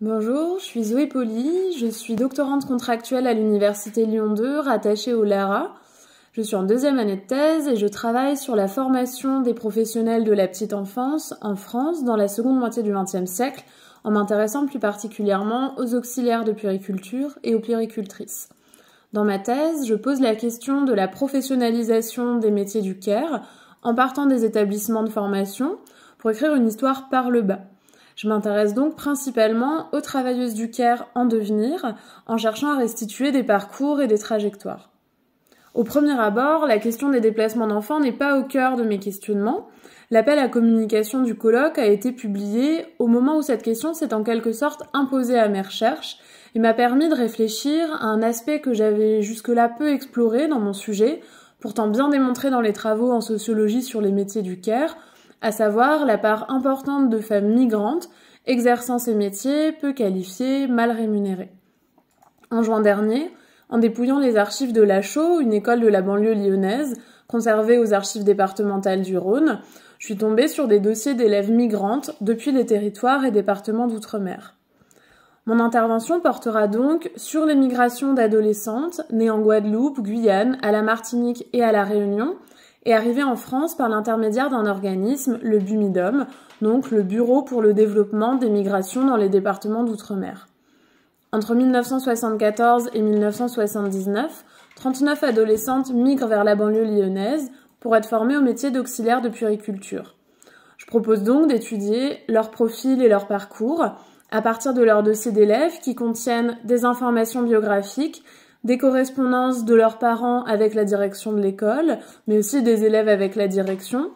Bonjour, je suis Zoé Poli, je suis doctorante contractuelle à l'Université Lyon 2, rattachée au LARA. Je suis en deuxième année de thèse et je travaille sur la formation des professionnels de la petite enfance en France dans la seconde moitié du XXe siècle, en m'intéressant plus particulièrement aux auxiliaires de puériculture et aux puéricultrices. Dans ma thèse, je pose la question de la professionnalisation des métiers du care en partant des établissements de formation pour écrire une histoire par le bas. Je m'intéresse donc principalement aux travailleuses du care en devenir, en cherchant à restituer des parcours et des trajectoires. Au premier abord, la question des déplacements d'enfants n'est pas au cœur de mes questionnements. L'appel à communication du colloque a été publié au moment où cette question s'est en quelque sorte imposée à mes recherches et m'a permis de réfléchir à un aspect que j'avais jusque-là peu exploré dans mon sujet, pourtant bien démontré dans les travaux en sociologie sur les métiers du care, à savoir la part importante de femmes migrantes exerçant ces métiers peu qualifiés, mal rémunérés. En juin dernier, en dépouillant les archives de La Chaux, une école de la banlieue lyonnaise, conservée aux archives départementales du Rhône, je suis tombée sur des dossiers d'élèves migrantes depuis les territoires et départements d'outre-mer. Mon intervention portera donc sur les migrations d'adolescentes nées en Guadeloupe, Guyane, à la Martinique et à la Réunion, et arrivée en France par l'intermédiaire d'un organisme, le BUMIDOM, donc le Bureau pour le développement des migrations dans les départements d'outre-mer. Entre 1974 et 1979, 39 adolescentes migrent vers la banlieue lyonnaise pour être formées au métier d'auxiliaire de puériculture. Je propose donc d'étudier leur profil et leur parcours à partir de leurs dossiers d'élèves qui contiennent des informations biographiques, des correspondances de leurs parents avec la direction de l'école, mais aussi des élèves avec la direction,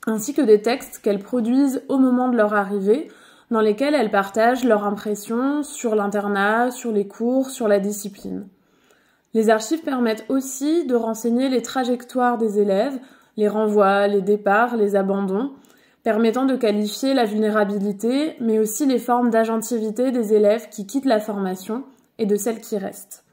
ainsi que des textes qu'elles produisent au moment de leur arrivée, dans lesquels elles partagent leurs impressions sur l'internat, sur les cours, sur la discipline. Les archives permettent aussi de renseigner les trajectoires des élèves, les renvois, les départs, les abandons, permettant de qualifier la vulnérabilité, mais aussi les formes d'agentivité des élèves qui quittent la formation et de celles qui restent.